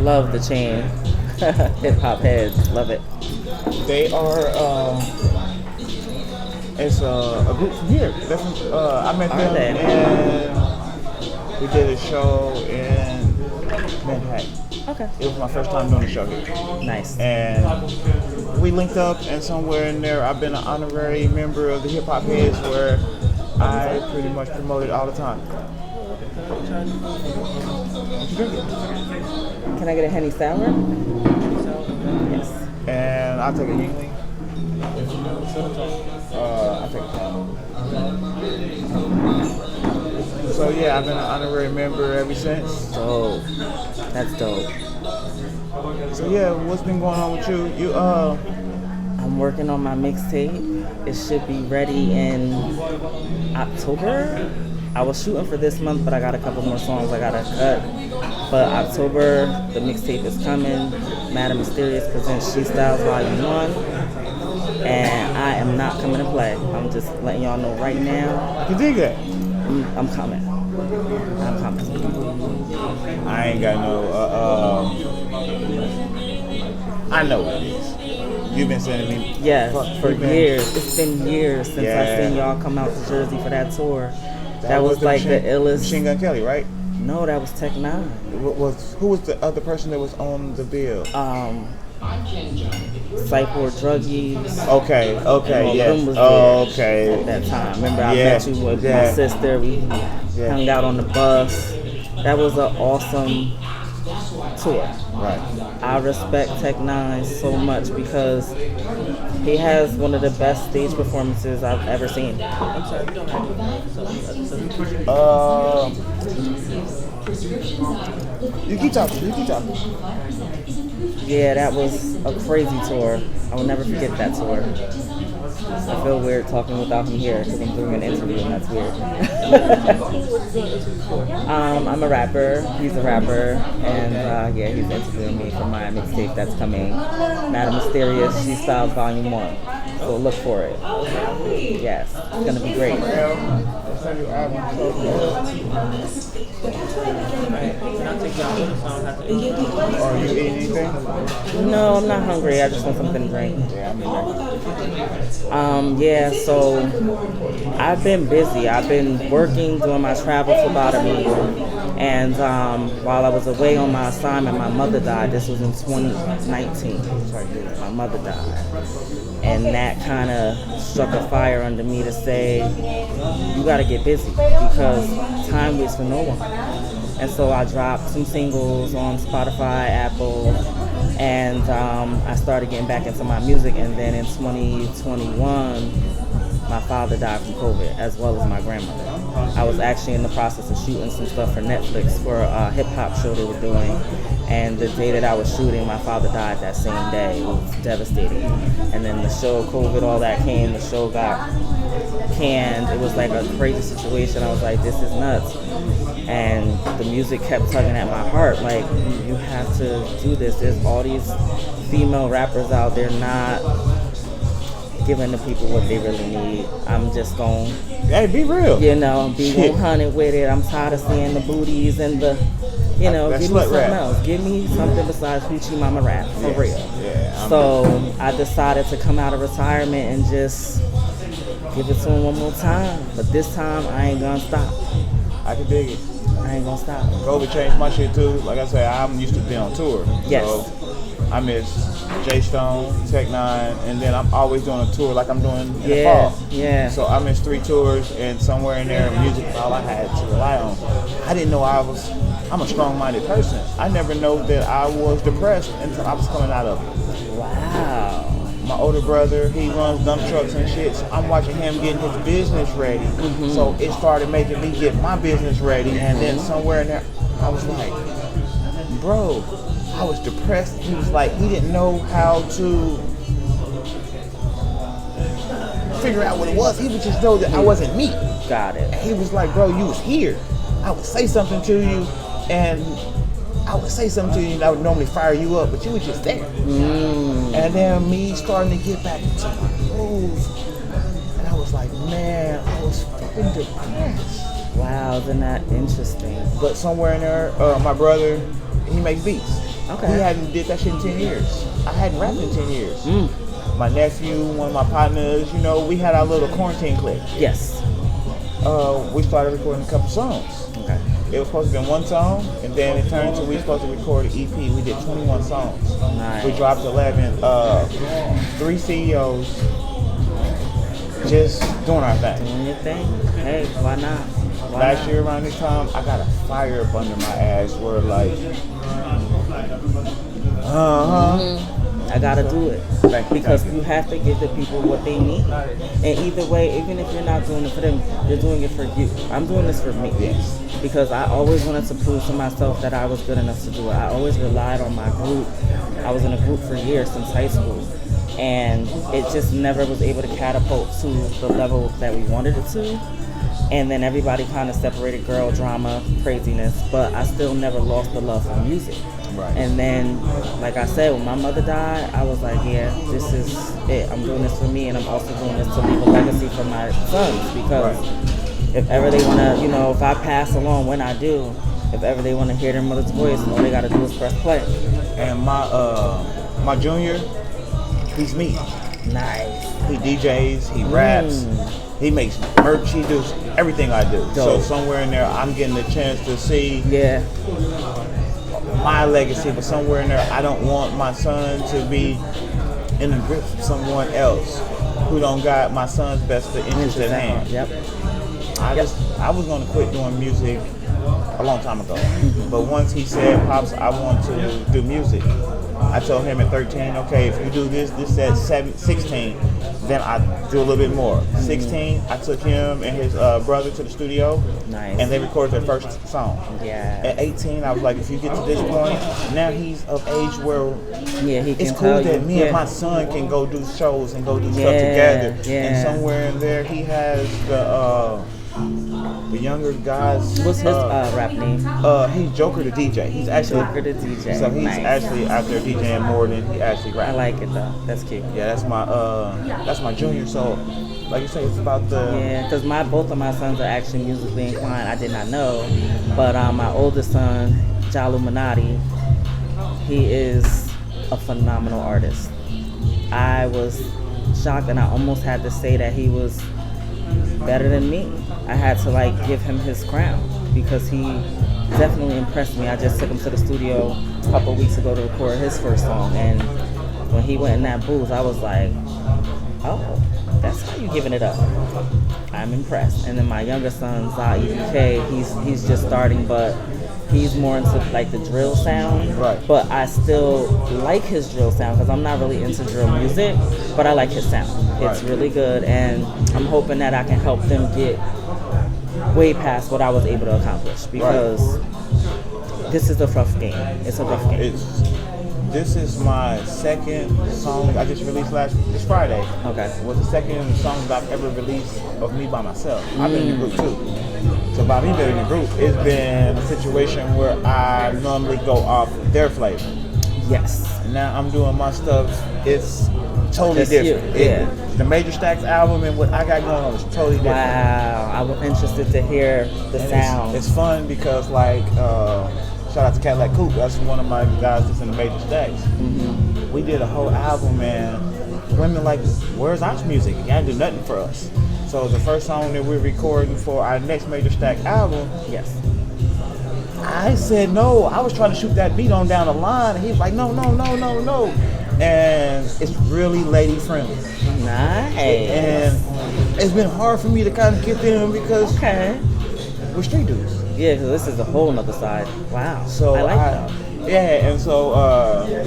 Love the chain. Hip hop heads, love it. They are. It's a group from here. I met Are them they? and we did a show in Manhattan. Okay. It was my first time doing a show here. Nice. And we linked up, and somewhere in there, I've been an honorary member of the Hip Hop Heads, where I pretty much promote it all the time. Can I get a Henny Sour? Yes. And I'll take a Yingling. I'll take a Tom. So yeah, I've been an honorary member ever since. Dope. That's dope. So yeah, what's been going on with you? I'm working on my mixtape. It should be ready in October. I was shooting for this month, but I got a couple more songs I gotta cut. But October, the mixtape is coming. Madam Mysterious presents She Styles Volume 1. And I am not coming to play. I'm just letting y'all know right now. You dig that? I'm coming. I'm coming. I ain't got no. I know what it is. You've been sending me. Yes, for years. It's been years since I seen y'all come out to Jersey for that tour. That was like the illest. Machine Gun Kelly, right? No, that was Tech Nine. Who was the other person that was on the bill? Cypher Druggies. Okay, yes. Was okay. At that time. Remember I met you with my sister. We hung out on the bus. That was an awesome tour. Right. I respect Tech Nine so much because he has one of the best stage performances I've ever seen. I'm sorry, you don't have You keep talking. Yeah, that was a crazy tour. I will never forget that tour. I feel weird talking without him here because I'm doing an interview and that's weird. I'm a rapper. He's a rapper. And he's interviewing me for my mixtape that's coming. Madam Mysterious, She Styles Volume 1. So look for it. Yes, it's going to be great. Are you eating anything? No, I'm not hungry. I just want something to drink. Yeah, I'm So I've been busy. I've been working, doing my travel phlebotomy. And while I was away on my assignment, my mother died. This was in 2019. My mother died. And that kind of struck a fire under me to say, you got to get busy because time waits for no one. And so I dropped some singles on Spotify, Apple, and I started getting back into my music. And then in 2021, my father died from COVID, as well as my grandmother. I was actually in the process of shooting some stuff for Netflix for a hip-hop show they were doing. And the day that I was shooting, my father died that same day. It was devastating. And then the show, COVID, all that came. The show got canned. It was like a crazy situation. I was like, this is nuts. And the music kept tugging at my heart. Like, you have to do this. There's all these female rappers out there not giving the people what they really need. I'm just going, hey, be real. Be 100 with it. I'm tired of seeing the booties and the, give me something else. Give me something besides Hoochie Mama rap, for real. Yeah, so I decided to come out of retirement and just give it to him one more time. But this time, I ain't gonna stop. I can dig it. I ain't gonna stop. COVID changed my shit too. Like I said, I'm used to being on tour. Yes. So I miss J Stone, Tech Nine, and then I'm always doing a tour like I'm doing in the fall. Yeah. So I missed 3 tours, and somewhere in there, music was all I had to rely on. I didn't know I'm a strong-minded person. I never know that I was depressed until I was coming out of it. Wow. My older brother, he runs dump trucks and shit, so I'm watching him getting his business ready. Mm-hmm. So it started making me get my business ready, and then somewhere in there, I was like, bro, I was depressed. He was like, he didn't know how to figure out what it was. He would just know that I wasn't me. Got it. And he was like, bro, you was here. I would say something to you, and I would say something to you, and I would normally fire you up, but you were just there. And then me starting to get back into my groove, and I was like, man, I was fucking depressed. Wow, isn't that interesting? But somewhere in there, my brother, he makes beats. Okay. We hadn't did that shit in 10 years. I hadn't rapped in 10 years. My nephew, one of my partners, you know, we had our little quarantine clip. Yes. We started recording a couple songs. Okay. It was supposed to be one song, and then it turned to we were supposed to record an EP. We did 21 songs. Nice. We dropped 11. 3 CEOs, just doing our thing. Doing your thing. Hey, why not? Last year around this time, I got a fire up under my ass where like, I gotta do it. Because you have to give the people what they need. And either way, even if you're not doing it for them, you're doing it for you. I'm doing this for me. Yes. Because I always wanted to prove to myself that I was good enough to do it. I always relied on my group. I was in a group for years since high school. And it just never was able to catapult to the level that we wanted it to. And then everybody kind of separated, girl drama, craziness, but I still never lost the love for music. Right. And then, like I said, when my mother died, I was like, yeah, this is it. I'm doing this for me, and I'm also doing this to leave a legacy for my sons, because if ever they want to, you know, if I pass along, when I do, if ever they want to hear their mother's voice, all they got to do is press play. And my junior, he's me. Nice. He DJs, he raps, he makes merch, he does everything I do. Dope. So somewhere in there, I'm getting the chance to see my legacy, but somewhere in there, I don't want my son to be in the grip of someone else who don't got my son's best interest at hand. Yep. I was going to quit doing music a long time ago, but once he said, "Pops, I want to do music," I told him at 13, okay, if you do this at 16, then I do a little bit more. 16, I took him and his brother to the studio, and they recorded their first song. Yeah. At 18, I was like, if you get to this point, now he's of age where he can it's cool that me and my my son can go do shows and go do stuff together. Yeah. And somewhere in there, he has the younger guys. What's his rap name? He's Joker the DJ. He's actually Joker the DJ. So he's actually out there DJing more than he actually raps. I like it though. That's cute. Yeah, that's my junior. So, like you say, it's about the because both of my sons are actually musically inclined. I did not know, but my oldest son, Jaluminati, he is a phenomenal artist. I was shocked, and I almost had to say that he was better than me. I had to give him his crown because he definitely impressed me. I just took him to the studio a couple weeks ago to record his first song, and when he went in that booth, I was like, oh, that's how you giving it up. I'm impressed. And then my younger son, EBK, he's just starting, but he's more into the drill sound. Right. But I still like his drill sound because I'm not really into drill music, but I like his sound. It's really good, and I'm hoping that I can help them get way past what I was able to accomplish, because this is a rough game. It's a rough game. This is my second song I just released this Friday. Okay. It was the second song that I've ever released of me by myself. I've been in the group too. So by me being in the group, it's been a situation where I normally go off their flavor. Yes. And now I'm doing my stuff. It's totally different. The Major Stacks album and what I got going on is totally different. Wow. I was interested to hear the sound. It's fun because shout out to Cadillac Coupe. That's one of my guys that's in the Major Stacks. We did a whole album, and women where's our music? You can't do nothing for us. So the first song that we're recording for our next Major Stack album, I said no. I was trying to shoot that beat on down the line, and he was like, no. And it's really lady friendly. Nice. And it's been hard for me to kind of get them because we're street dudes. Yeah, because this is a whole nother side. Wow. So I like that. Yeah, and so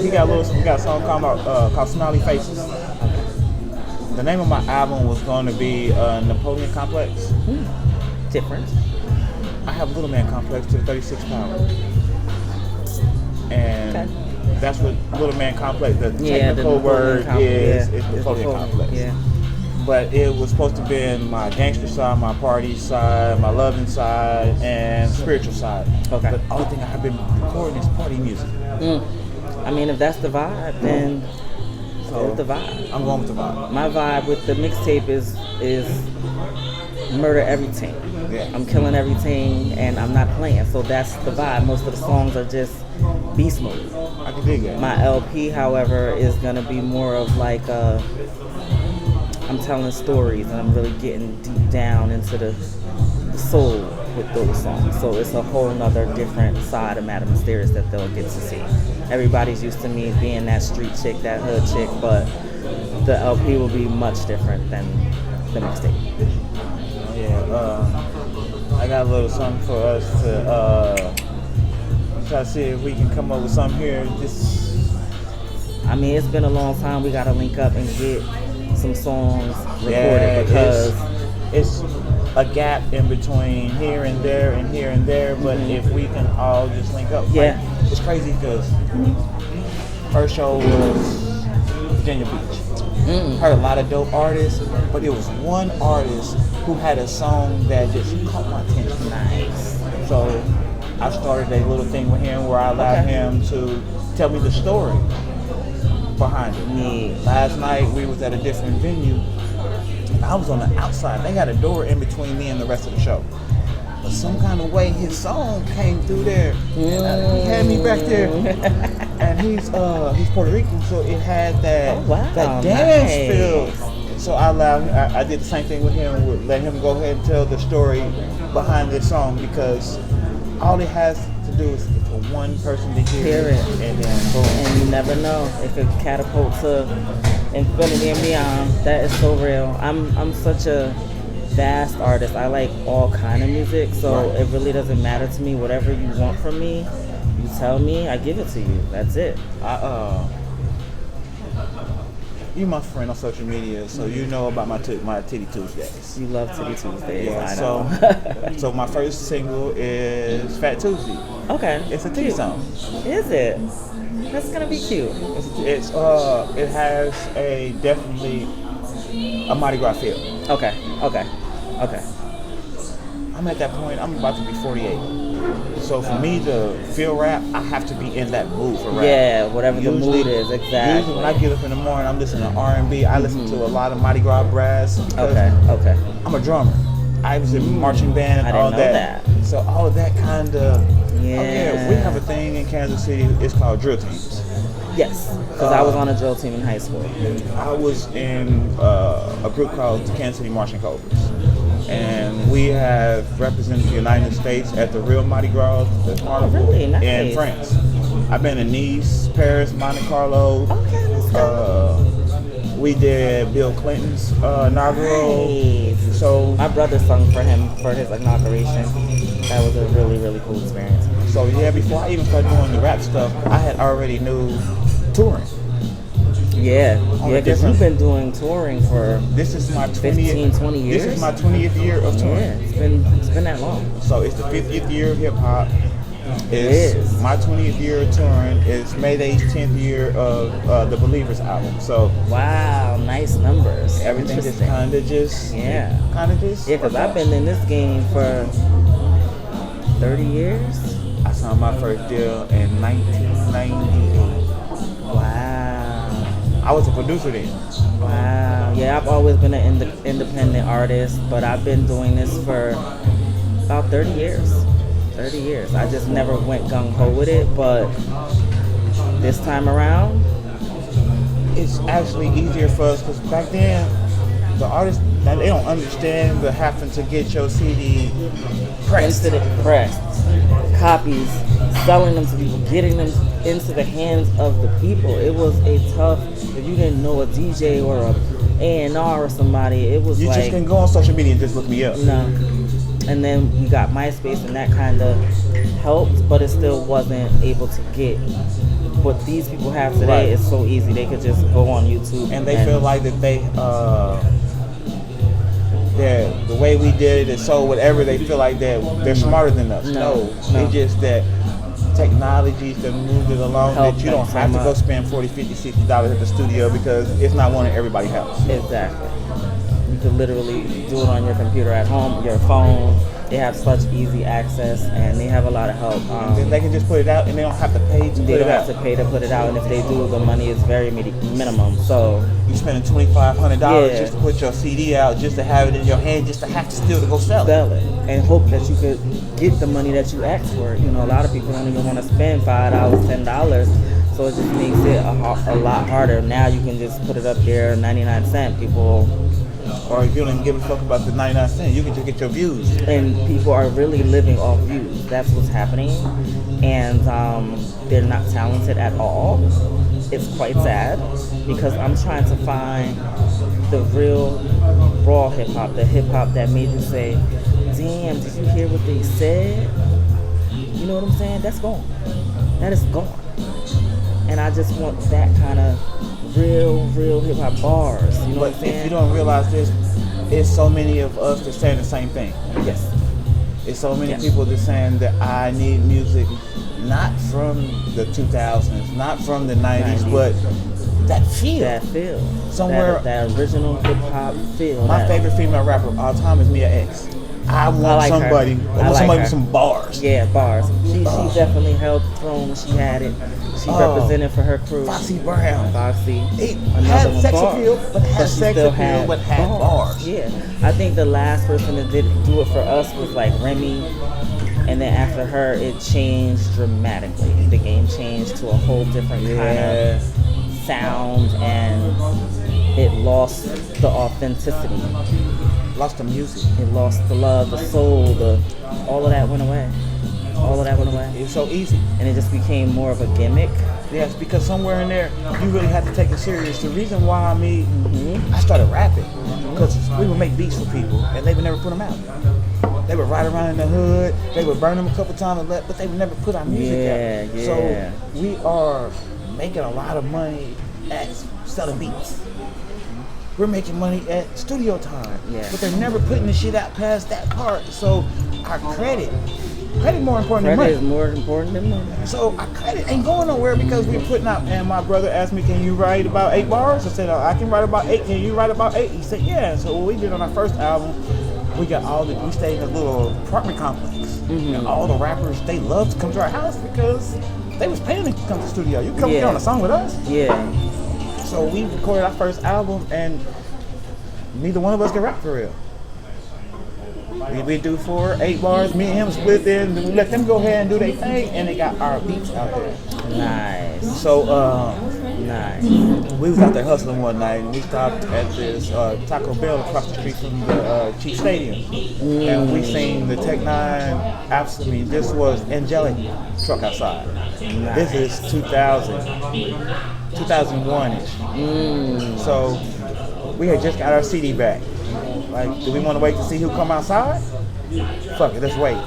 we got a song called Smiley Faces. The name of my album was going to be Napoleon Complex. Different. I have Little Man Complex to the 36 power. And that's what Little Man Complex, the technical word is Napoleon Complex. Yeah. But it was supposed to be my gangster side, my party side, my loving side, and spiritual side. Okay. But the only thing I've been recording is party music. I mean, if that's the vibe, then So with the vibe. I'm going with the vibe. My vibe with the mixtape is murder everything. Yeah. I'm killing everything and I'm not playing. So that's the vibe. Most of the songs are just beast mode. I can dig that. My LP, however, is gonna be more of like I'm telling stories and I'm really getting deep down into the soul with those songs. So it's a whole nother different side of Madam Mysterious that they'll get to see. Everybody's used to me being that street chick, that hood chick, but the LP will be much different than the mixtape. Yeah, I got a little something for us to try to see if we can come up with something here. I mean, it's been a long time. We gotta link up and get some songs recorded because it's a gap in between here and there and here and there. But if we can all just link up, yeah, like, it's crazy because first show was Virginia Beach. Heard a lot of dope artists, but it was one artist who had a song that just caught my attention. Nice. So I started a little thing with him where I allowed him to tell me the story behind it. Yeah. Last night we was at a different venue. I was on the outside. They got a door in between me and the rest of the show. But some kind of way his song came through there. And he had me back there. And he's Puerto Rican, so it had that that dance feel. So I did the same thing with him. Let him go ahead and tell the story behind this song because all it has to do is for one person to hear it, and then boom. And you never know, it could catapult to infinity and beyond. That is so real. I'm such a vast artist. I like all kind of music, so it really doesn't matter to me. Whatever you want from me, you tell me, I give it to you. That's it. You my friend on social media, so you know about my Titty Tuesdays. You love Titty Tuesdays, yeah, I know. So my first single is Fat Tuesday. Okay. It's a titty song. Is it? That's gonna be cute. It has a definitely a Mardi Gras feel. Okay. I'm at that point, I'm about to be 48. So for me to feel rap, I have to be in that mood for rap. Yeah, whatever the mood is, exactly. Usually when I get up in the morning, I'm listening to R&B. I listen to a lot of Mardi Gras brass. Okay. I'm a drummer. I was in marching band, I didn't know that. So all of that kind of, yeah. We have a thing in Kansas City, it's called drill teams. Yes, because I was on a drill team in high school. I was in a group called the Kansas City Marching Cobras. And we have represented the United States at the real Mardi Gras, the Carnival, really? Nice. in France. I've been to Nice, Paris, Monte Carlo. Okay, let's go. We did Bill Clinton's inaugural. Nice. So my brother sung for him for his inauguration. That was a really, really cool experience. So yeah, before I even started doing the rap stuff, I had already knew touring. Yeah, because you've been doing touring for this is my 15, 20 years. This is my 20th year of touring. Yeah, it's been that long. So it's the 50th year of hip hop. It is. My 20th year of touring is Mayday's 10th year of the Believers album. So wow, nice numbers. Everything is kind of just yeah, because I've been in this game for 30 years. I signed my first deal in 1998. Wow. I was a producer then. Wow. Yeah, I've always been an independent artist, but I've been doing this for about 30 years. 30 years. I just never went gung-ho with it, but this time around, it's actually easier for us because back then, the artists, they don't understand the having to get your CD pressed. Copies, selling them to people, getting them into the hands of the people. It was a tough, if you didn't know a DJ or a A&R or somebody, it was you like... You just can go on social media and just look me up. No. And then we got MySpace and that kind of helped, but it still wasn't able to get what these people have today. Right. It's so easy. They could just go on YouTube. And they feel like that the way we did it is so whatever, they feel like they're smarter than us. No. It's just that technology's that moved it along that you don't have to go spend $40, $50, $60 at the studio because it's not one in everybody's house. Exactly. You could literally do it on your computer at home, your phone, They have such easy access, and they have a lot of help. Then they can just put it out, and they don't have to pay to put They it don't out. have to pay to put it out, and if they do, the money is very minimum. So You spending $2,500 Yeah. just to put your CD out, just to have it in your hand, just to have to still to go sell it. sell it and hope that you could get the money that you asked for. You know, a lot of people don't even want to spend $5, $10, so it just makes it a lot harder. Now you can just put it up there, 99 cents. People Or if you don't even give a fuck about the 99 cents, you can just get your views. and people are really living off views. That's what's happening, and they're not talented at all. It's quite sad because I'm trying to find the real raw hip hop, the hip hop that made you say, "Damn, did you hear what they said?" You know what I'm saying? That's gone. That is gone. And I just want that kind of real hip hop bars. You know what I'm But saying? if you don't realize this, it's so many of us that saying the same thing. Yes. It's so many Yes. people that saying that I need music not from the 2000s, not from the 90s, 90s. but that feel. That feel. Somewhere- That original hip hop feel. My that- favorite female rapper of all time is Mia X. I want like her. somebody, I I want like somebody her. with some bars. Yeah, bars. She definitely held throne when she had it. She represented for her crew. Foxy Brown. Foxy. It Another had one, sex bars. appeal, but had she sex still appeal, but had bars. Yeah. I think the last person that did do it for us was like Remy. And then after her, it changed dramatically. The game changed to a whole different kind of sound, and it lost the authenticity. Lost the music. It lost the love, the soul, all of that went away. All of that went away. It was so easy. And it just became more of a gimmick. Yes, because somewhere in there, you really have to take it serious. The reason why I started rapping, because we would make beats for people, and they would never put them out. They would ride around in the hood, they would burn them a couple times, but they would never put our music Yeah, out. yeah. So we are making a lot of money at selling beats. We're making money at studio time, Yeah. but they're never putting the shit out past that part. So our credit more important than Credit money. is more important than money. So our credit ain't going nowhere because we're putting out. And my brother asked me, "Can you write about 8 bars?" I said, "I can write about 8. Can you write about 8?" He said, "Yeah." So what we did on our first album, we stayed in a little apartment complex, and all the rappers, they loved to come to our house because they was paying to come to the studio. You come get on a song with us. Yeah. So we recorded our first album, and neither one of us can rap for real. We do 4, 8 bars. Me and him split there, and we let them go ahead and do their thing, and they got our beats out there. Nice. So Nice. we was out there hustling one night, and we stopped at this Taco Bell across the street from the Chief Stadium, and we seen the Tech 9. Absolutely, this was Angelic truck outside. This is 2001-ish. So we had just got our CD back. Like, do we want to wait to see who come outside? Fuck it, let's wait.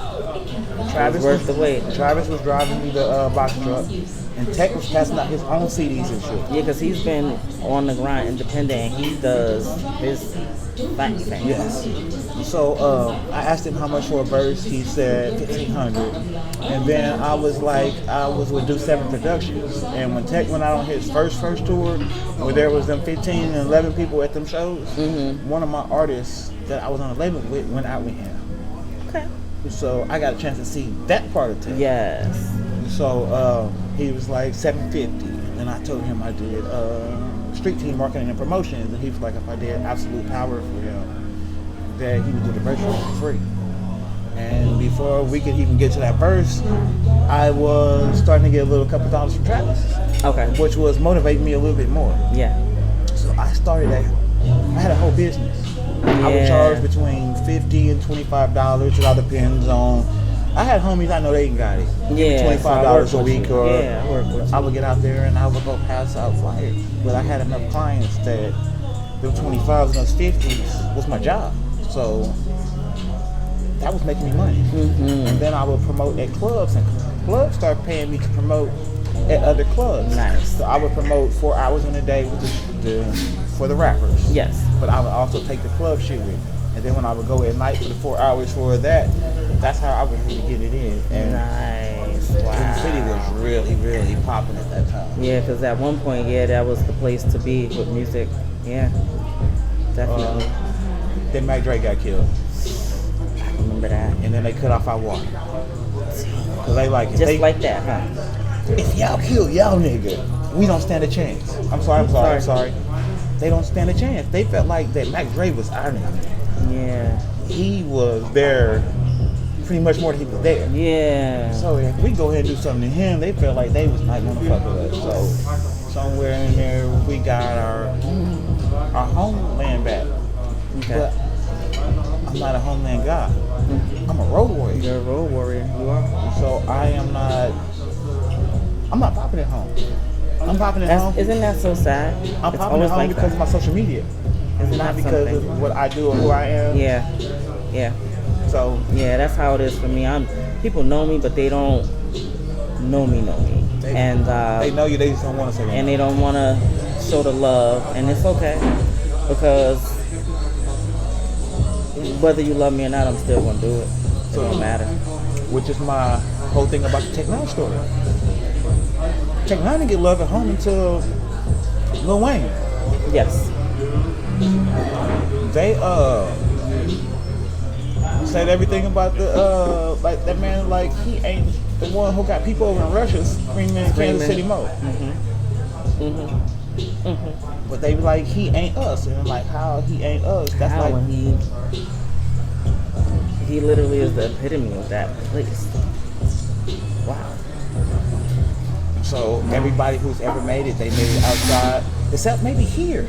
Travis Worth the wait. Travis was driving the box truck, and Tech was passing out his own CDs and shit. Yeah, because he's been on the grind independent, and he does his thing. Yes. So I asked him how much for a verse. He said $1,500, and then I was with Do 7 Productions, and when Tech went out on his first tour, where there was them 15 and 11 people at them shows, one of my artists that I was on a label with went out with him. Okay. So I got a chance to see that part of Tech. Yes. So he was like $750, and I told him I did street team marketing and promotions, and he was like, if I did Absolute Power for him, that he would do the verse for free. And before we could even get to that verse, I was starting to get a little couple dollars from Travis, Okay. which was motivating me a little bit more. Yeah. So I started I had a whole business. I would charge between $50 and $25. It all depends on. I had homies I know they ain't got it. Give me Yeah. $25 so I a work with week, you. or Yeah, I work with you. I would get out there and I would go pass out flyers. But I had enough clients that them 25s and those 50s was my job. So that was making me money. And then I would promote at clubs, and clubs started paying me to promote at other clubs. Nice. So I would promote 4 hours in a day with for the rappers. Yes. But I would also take the club shit with me. And then when I would go at night for the 4 hours for that's how I would really get it in. And Nice. the Wow. city was really popping at that time. Yeah, because at one point, that was the place to be with music. Yeah. Definitely. Then Mac Dre got killed. remember that. And then they cut off our water. Cause they like, Just like that, huh? if y'all kill y'all nigga, we don't stand a chance. I'm sorry. They don't stand a chance. They felt like that Mac Dre was our nigga. Yeah. He was there pretty much more than he was there. Yeah. So if we go ahead and do something to him, they felt like they was not gonna fuck with us. So somewhere in there we got our homeland back. Okay. But I'm not a homeland guy. I'm a road warrior. You're a road warrior. You are. So I'm not popping at home. I'm popping at home. Isn't that so sad? I'm popping at home because of my social media. Isn't Not that because something? of what I do or who I am. Yeah. Yeah. So Yeah, that's how it is for me. People know me, but they don't know me. And they know you, they just don't want to say that. And they don't want to show the love, and it's okay because whether you love me or not, I'm still gonna do it. It don't matter. Which is my whole thing about the Tech Nine story. Tech Nine didn't get love at home until Lil Wayne. Yes. They said everything about the like that man, like he ain't the one who got people over in Russia screaming Kansas City Mo. But they be like, he ain't us, and I'm like, how he ain't us? That's How like he literally is the epitome of that place. Wow. So everybody who's ever made it, they made it outside, except maybe here.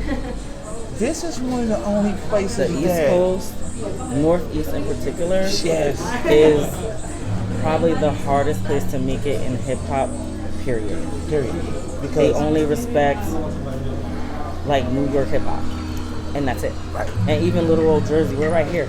This is one of the only places The East that Coast, Northeast in particular, yes, is probably the hardest place to make it in hip hop. Period. Period. They Because only respect like New York hip hop, and that's it. Right. And even little old Jersey, we're right here.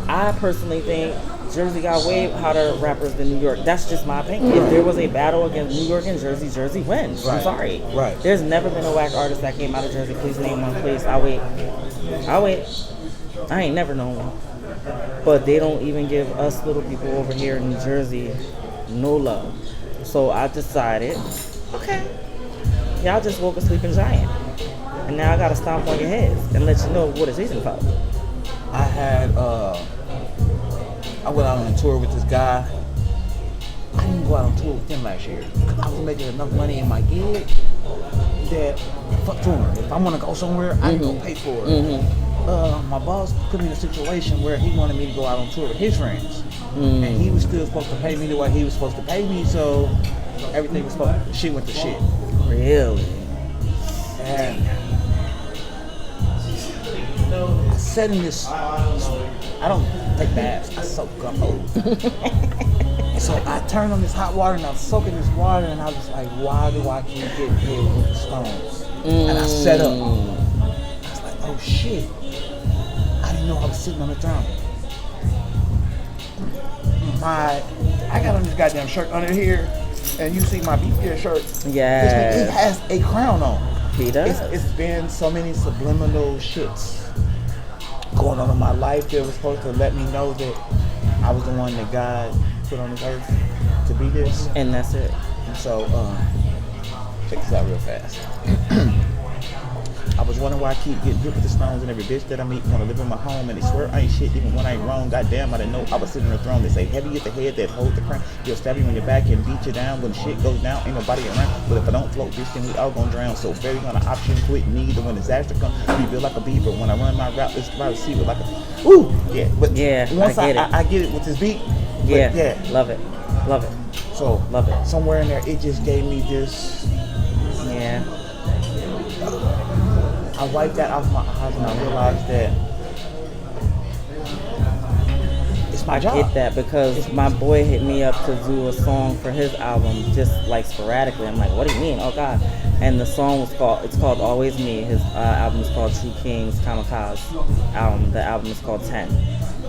I personally think Jersey got way hotter rappers than New York. That's just my opinion. If there was a battle against New York and Jersey, Jersey wins. I'm Right. sorry. Right. There's never been a whack artist that came out of Jersey. Please name one, please. I'll wait. I ain't never known one. But they don't even give us little people over here in New Jersey no love. So I decided, okay, y'all just woke a sleeping giant. And now I gotta stomp on your heads and let you know what it's eating for. I went out on a tour with this guy. I didn't go out on tour with him last year. I was making enough money in my gig that fuck touring. If I want to go somewhere, I can go pay for it. My boss put me in a situation where he wanted me to go out on tour with his friends. And he was still supposed to pay me the way he was supposed to pay me, so everything was shit went to shit. Really? And I sat in this, I don't take baths, I soak up. So I turned on this hot water and I was soaking this water and I was just like, why do I keep getting hit with the stones? And I sat up. I was like, oh shit. I didn't know I was sitting on the throne. I got on this goddamn shirt under here and you see my BPS shirt. Yeah. It has a crown on. He does. It's been so many subliminal shits going on in my life that was supposed to let me know that I was the one that God put on this earth to be this. And that's it. And so, check this out real fast. I was wondering why I keep getting hit with the stones and every bitch that I meet want to live in my home and they swear I ain't shit even when I ain't wrong. Goddamn, I didn't know I was sitting on the throne. They say heavy at the head that hold the crown. They'll stab you on your back and beat you down when shit goes down. Ain't nobody around. But if I don't float, bitch, then we all gonna drown. So fairy on the option quit neither when disaster comes. Be built like a beaver. When I run my route, it's try to see it like a ooh yeah. But Yeah, once I I get it with this beat. Yeah. Yeah. Love it. Love it. So Love it. somewhere in there, it just gave me this. Yeah. I wiped that off my eyes and I realized that it's my job. I get that because my boy hit me up to do a song for his album just like sporadically. I'm like, what do you mean? Oh God. And the song was called Always Me. His album is called True Kings Kamikaze album. The album is called 10.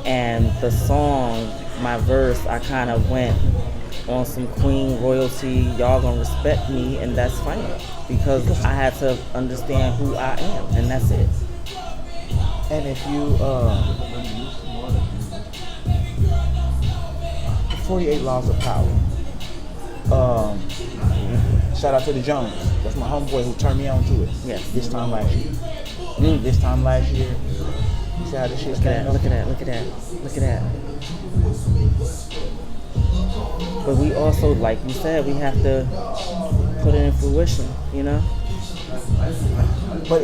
And the song, my verse, I kind of went on some Queen royalty, y'all gonna respect me, and that's fine. Because I had to understand who I am, and that's it. And if you, 48 Laws of Power. Shout out to the Jones. That's my homeboy who turned me on to it. Yes. This time last year. See how this shit's Look at that, look at that, look at that, look at that. But we also, like you said, we have to put it in fruition, you know? But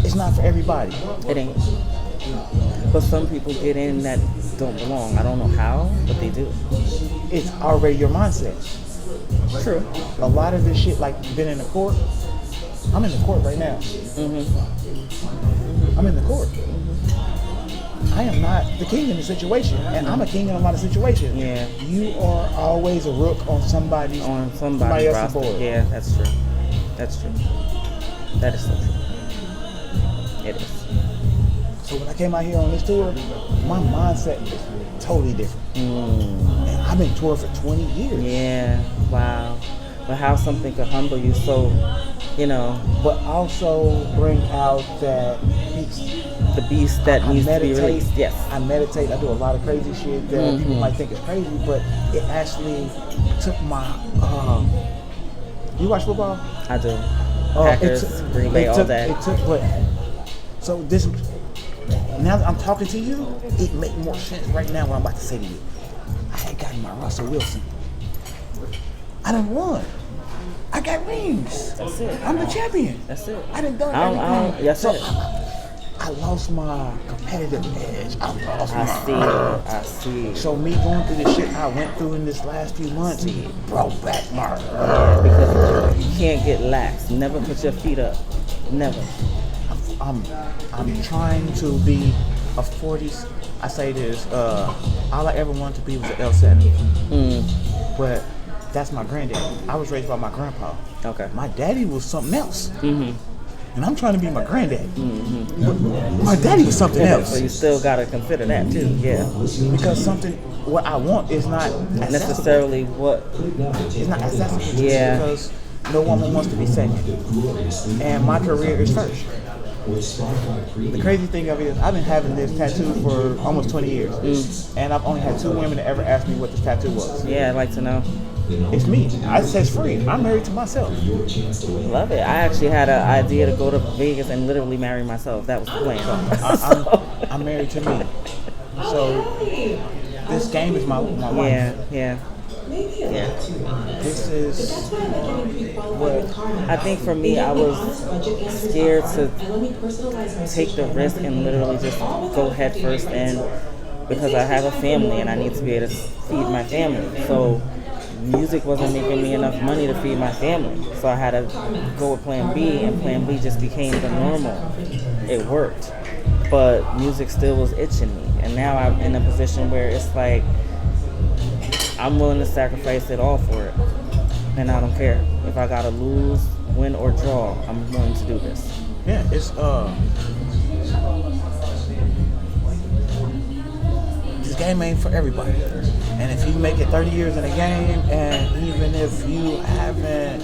it's not for everybody. It ain't. But some people get in that don't belong. I don't know how, but they do. It's already your mindset. True. A lot of this shit, like been in the court. I'm in the court right now. I'm in the court. I am not the king in the situation, and I'm a king in a lot of situations. Yeah. You are always a rook on somebody else's roster. board. Yeah, that's true. That's true. That is so true. It is. So when I came out here on this tour, my mindset is totally different. And I've been touring for 20 years. Yeah. Wow. But how something could humble you so, you know. But also bring out that beast. The beast that needs to be released. Yes. I meditate. I do a lot of crazy shit that people might think is crazy, but it actually took my. You watch football? I do. Packers, Green Bay, all that. It took, but so this. Now that I'm talking to you, it makes more sense right now what I'm about to say to you. I had gotten my Russell Wilson. I done won. I got rings. That's it. I'm the champion. That's it. I done done everything. That's so it. I lost my competitive edge. I see. So me going through the shit I went through in this last few months brought back my. Yeah, because you can't get lax. Never put your feet up. Never. I'm trying to be a 40s. I say this. All I ever wanted to be was an L7. But that's my granddad. I was raised by my grandpa. Okay. My daddy was something else. And I'm trying to be my granddad. My daddy was something else. So you still got to consider that too. Yeah. Because what I want is not necessarily what. It's not accessible. Yeah. Because no woman wants to be second. And my career is first. The crazy thing of it is I've been having this tattoo for almost 20 years. And I've only had 2 women that ever asked me what this tattoo was. Yeah, I'd like to know. It's me. I said it's free. I'm married to myself. Love it. I actually had an idea to go to Vegas and literally marry myself. That was the plan. I'm married to me. So this game is my wife. Yeah. This is what I think for me, I was scared to take the risk and literally just go head first in because I have a family and I need to be able to feed my family. So music wasn't making me enough money to feed my family. So I had to go with plan B, and plan B just became the normal. It worked. But music still was itching me. And now I'm in a position where it's like, I'm willing to sacrifice it all for it. And I don't care. If I gotta lose, win, or draw, I'm willing to do this. Yeah, it's this game ain't for everybody. And if you make it 30 years in a game, and even if you haven't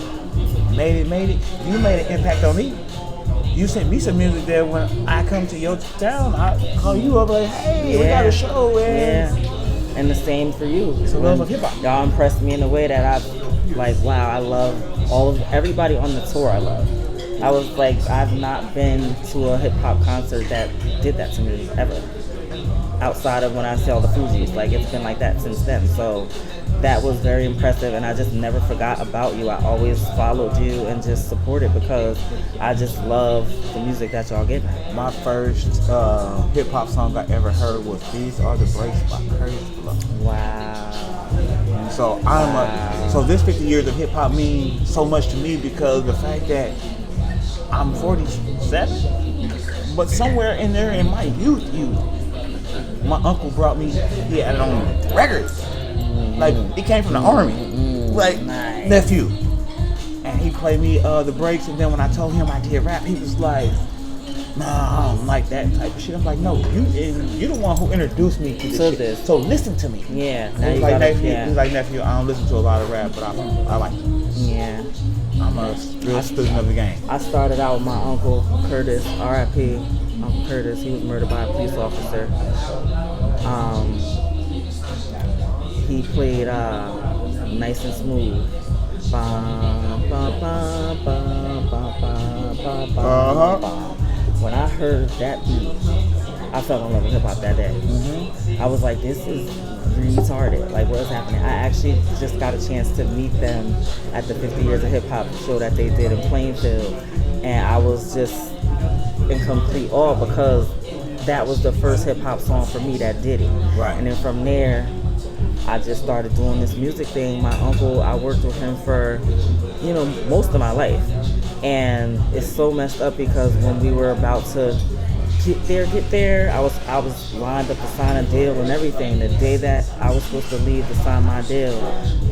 made it, you made an impact on me. You sent me some music there. When I come to your town, I call you up like, hey, we got a show. And the same for you. So love of hip hop. Y'all impressed me in a way that I've like, wow, I love everybody on the tour. I love. I was like, I've not been to a hip hop concert that did that to me ever. Outside of when I saw the Fugees, like it's been like that since then. So that was very impressive, and I just never forgot about you. I always followed you and just supported because I just love the music that y'all give me. My first hip hop song I ever heard was "These Are the Breaks" by Curtis Blow. Wow. And so so this 50 years of hip hop means so much to me because the fact that I'm 47, but somewhere in there in my youth, my uncle brought me, he had it on records. Like, it came from the army. Like, nice. Nephew. And he played me the breaks, and then when I told him I did rap, he was like, nah, I don't like that type of shit. I'm like, no, you're the one who introduced me to this shit. So listen to me. Yeah. He's like, nephew, I don't listen to a lot of rap, but I like it. Yeah. I'm a real student of the game. I started out with my uncle Curtis, R.I.P. Uncle Curtis. He was murdered by a police officer. He played Nice and Smooth. When I heard that beat, I fell in love with hip hop that day. I was like, this is retarded. Like, what is happening? I actually just got a chance to meet them at the 50 Years of Hip Hop show that they did in Plainfield, and I was just in complete awe because that was the first hip hop song for me that did it. Right. And then from there, I just started doing this music thing. My uncle, I worked with him for, most of my life. And it's so messed up because when we were about to get there, I was lined up to sign a deal and everything. The day that I was supposed to leave to sign my deal,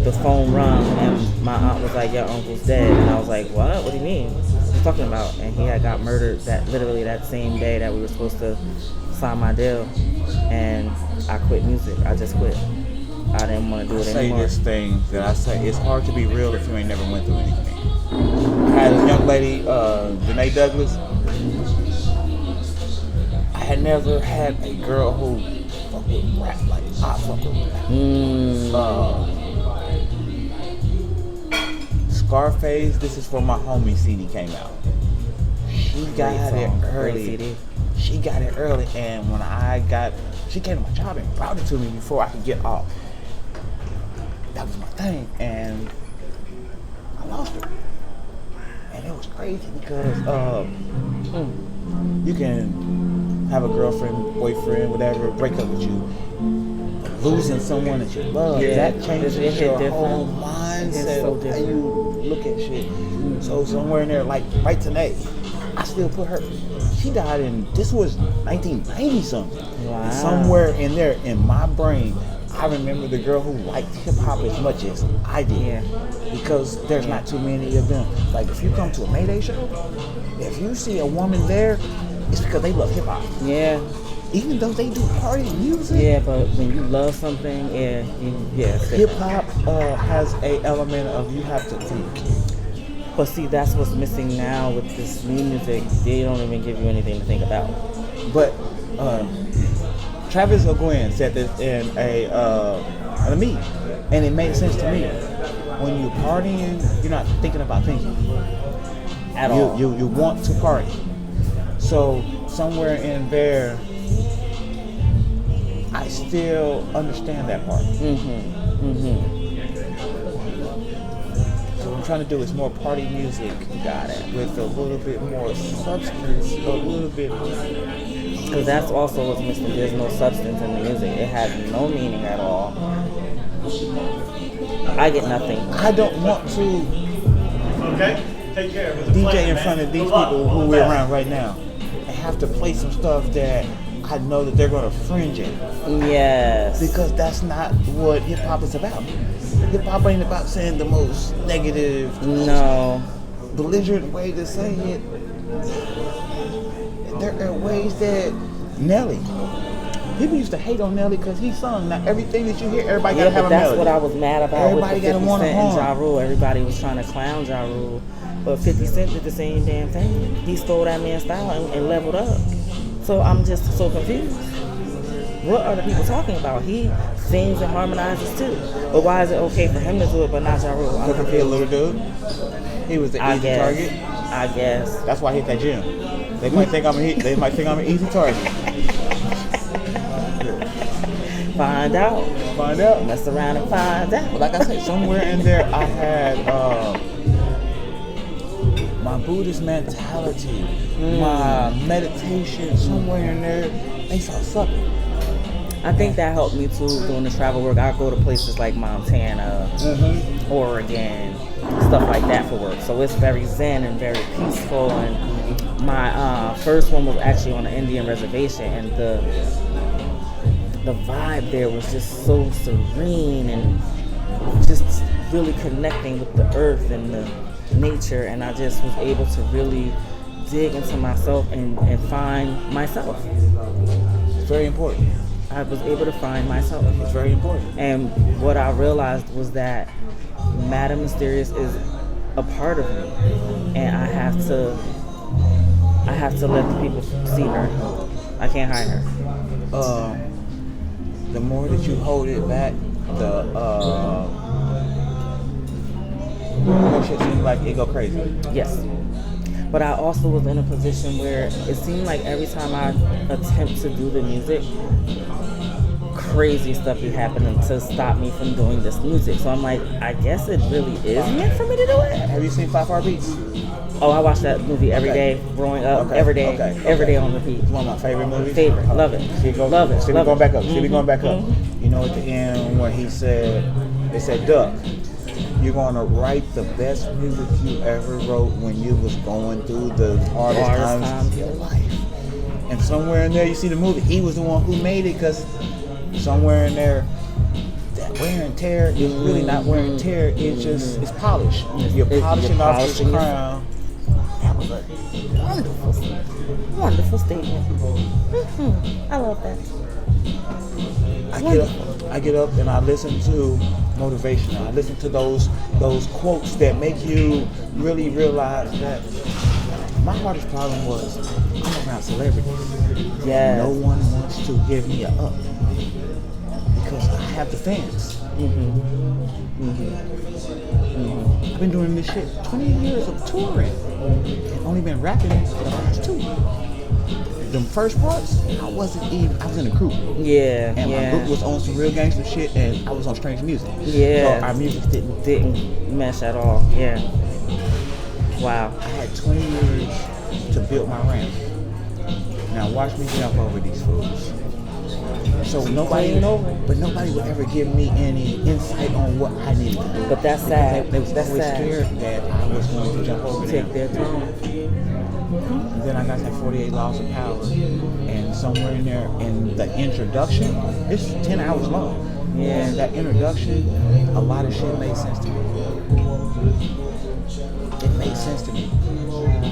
the phone rung and my aunt was like, your uncle's dead. And I was like, what? What do you mean? What are you talking about? And he had got murdered literally that same day that we were supposed to sign my deal. And I quit music. I just quit. I didn't want to do it anymore. I say this thing that I say, it's hard to be real if you ain't never went through anything. I had a young lady, Janae Douglas. I had never had a girl who fuck with rap like I fuck with rap. Scarface, this is for my homie CD came out. She got it early. She got it early, and when she came to my job and brought it to me before I could get off. That was my thing, and I lost her. And it was crazy because you can have a girlfriend, boyfriend, whatever, break up with you. But losing someone that you love, that changes your whole mindset of how you look at shit. So somewhere in there, like right today, I still put her. She died this was 1990 something. Wow. And somewhere in there, in my brain, I remember the girl who liked hip hop as much as I did. Yeah. Because there's not too many of them. Like if you come to a Mayday show, if you see a woman there, it's because they love hip hop. Yeah. Even though they do party music. Yeah, but when you love something, hip hop has a element of you have to think. But see, that's what's missing now with this new music. They don't even give you anything to think about. But Travis O'Gwen said this in a meet, and it made sense to me. When you're partying, you're not thinking about thinking. At all. You want to party. So somewhere in there, I still understand that part. So what I'm trying to do is more party music. Got it. With a little bit more substance, a little bit. Because that's also what's missing. There's no substance in the music. It has no meaning at all. I get nothing. I don't want to Take care. DJ in front of these people who we're around right now and have to play some stuff that I know that they're going to fringe at. Yes. Because that's not what hip hop is about. Hip hop ain't about saying the most negative, belligerent way to say it. There are ways that Nelly. People used to hate on Nelly because he sung. Now everything that you hear, everybody gotta have a melody. That's what I was mad about Everybody with the 50 gotta Cent and want Ja Rule. Everybody was trying to clown Ja Rule. But 50 Cent did the same damn thing. He stole that man's style and leveled up. So I'm just so confused. What are the people talking about? He sings and harmonizes too. But why is it okay for him to do it but not Ja Rule? Because he a little dude. He was the easy target. I guess. That's why I hit that gym. They might think I'm an easy target. Find out. Mess around and find out. But like I said, somewhere in there I had my Buddhist mentality, my meditation. Somewhere in there, they saw something. I think that helped me too doing the travel work. I go to places like Montana, Oregon, stuff like that for work. So it's very zen and very peaceful. And my first one was actually on an Indian reservation, and the vibe there was just so serene and just really connecting with the earth and the nature. And I just was able to really dig into myself and find myself. It's very important. I was able to find myself. It's very important. And what I realized was that Madam Mysterious is a part of me, and I have to let the people see her. I can't hide her. The more that you hold it back, the more shit seems like it go crazy. Yes. But I also was in a position where it seemed like every time I attempt to do the music, crazy stuff be happening to stop me from doing this music. So I'm like, I guess it really is meant for me to do it. Have you seen 5 Heartbeats? Oh, I watched that movie every day growing up, every day on repeat. It's one of my favorite movies. Love it. Love it. See, we going back up. Mm-hmm. See, we going back up. Mm-hmm. You know, at the end where he said, they said, Duck, you're going to write the best music you ever wrote when you was going through the hardest times of your life. And somewhere in there, you see the movie, he was the one who made it, because somewhere in there, that wear and tear is really not wear and tear. It's just, it's polish. You're polishing off this crown. That was a wonderful statement. I love that. I get up and I listen to motivation. I listen to those quotes that make you really realize that my hardest problem was I'm around celebrities. Yeah. No one wants to give me a up because I have the fans. I've been doing this shit 20 years of touring and only been rapping for the last 2. The first parts, I was in a group. Yeah. And my group was on some real gangster shit, and I was on strange music. Yeah. So our music didn't mesh at all. Yeah. Wow. I had 20 years to build my ramp. Now watch me jump over these fools. So nobody would ever give me any insight on what I needed to do. But that's sad. They was always scared that I was going to jump over them. Take their time. And then I got that 48 Laws of Power, and somewhere in there, in the introduction, it's 10 hours long. Yeah. And that introduction, a lot of shit made sense to me. It made sense to me.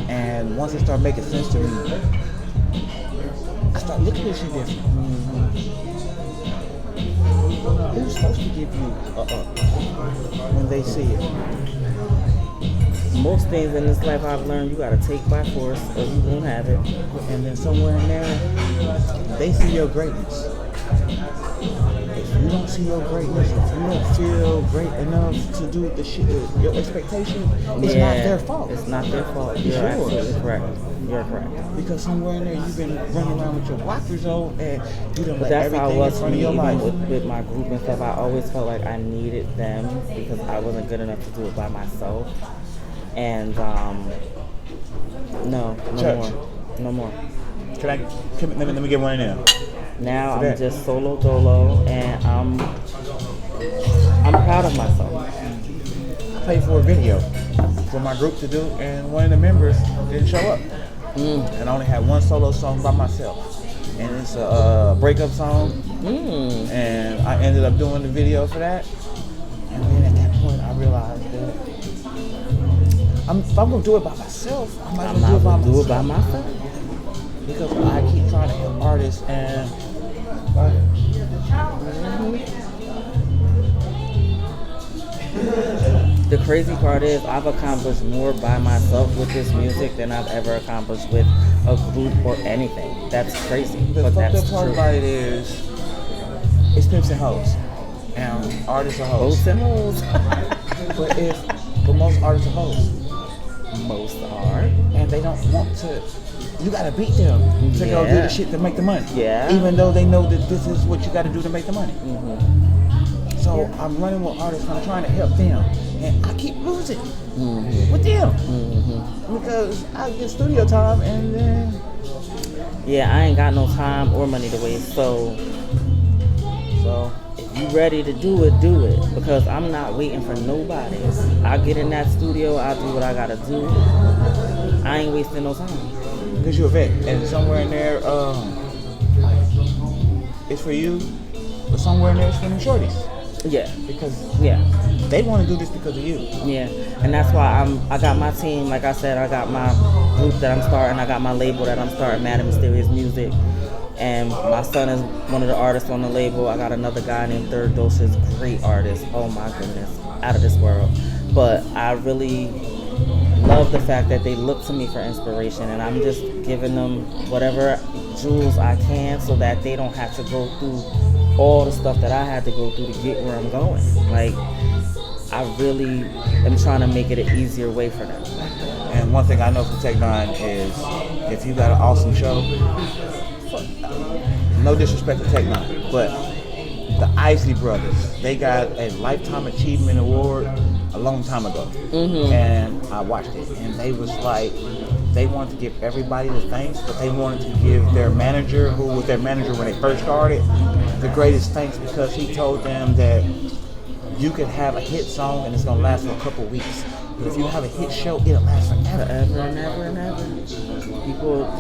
And once it started making sense to me, I started looking at shit different. Who's supposed to give you a up when they see it? Most things in this life I've learned you gotta take by force or you won't have it. And then somewhere in there, they see your greatness. If you don't see your greatness, if you don't feel great enough to do the shit, your expectation, it's not their fault. It's not their fault. It's You're yours. absolutely correct. You're correct. Because somewhere in there you've been running around with your wipers on and you done let That's how everything it in was for front of me, your life. even with my group and stuff. I always felt like I needed them because I wasn't good enough to do it by myself. And no more. Let me get one in there. Now I'm just solo dolo, and I'm proud of myself. I paid for a video for my group to do, and one of the members didn't show up. And I only had one solo song by myself, and it's a breakup song. And I ended up doing the video for that. And then at that point, I realized that if I'm gonna do it by myself, I might as well do it by myself. Because I keep trying to help artists and the crazy part is I've accomplished more by myself with this music than I've ever accomplished with a group or anything. That's crazy. The but fucked that's up part true. about it is it's pimps and hoes. And artists are hoes. Hoes and hoes. But most artists are hoes. Most are. And they don't want to. You gotta beat them to go do the shit to make the money. Yeah. Even though they know that this is what you gotta do to make the money. So I'm running with artists, I'm trying to help them. And I keep losing with them. Because I get studio time and then... Yeah, I ain't got no time or money to waste. So if you ready to do it. Because I'm not waiting for nobody. I get in that studio, I do what I gotta do. I ain't wasting no time. Because you're a vet, and somewhere in there, it's for you, but somewhere in there it's for them shorties. Yeah. Because they want to do this because of you. Yeah, and that's why I got my team. Like I said, I got my group that I'm starting. I got my label that I'm starting, Mad and Mysterious Music. And my son is one of the artists on the label. I got another guy named Third Doses, great artist. Oh my goodness, out of this world. But I really love the fact that they look to me for inspiration, and I'm just giving them whatever jewels I can so that they don't have to go through all the stuff that I had to go through to get where I'm going. Like, I really am trying to make it an easier way for them. And And one thing I know from Tech Nine is if you got an awesome show, no disrespect to Tech Nine, but the Isley Brothers, they got a Lifetime Achievement Award a long time ago. And I watched it, and they was like, they wanted to give everybody the thanks, but they wanted to give their manager, who was their manager when they first started, the greatest thanks, because he told them that you could have a hit song and it's gonna last for a couple weeks. But if you have a hit show, it'll last forever. Forever and ever and ever. People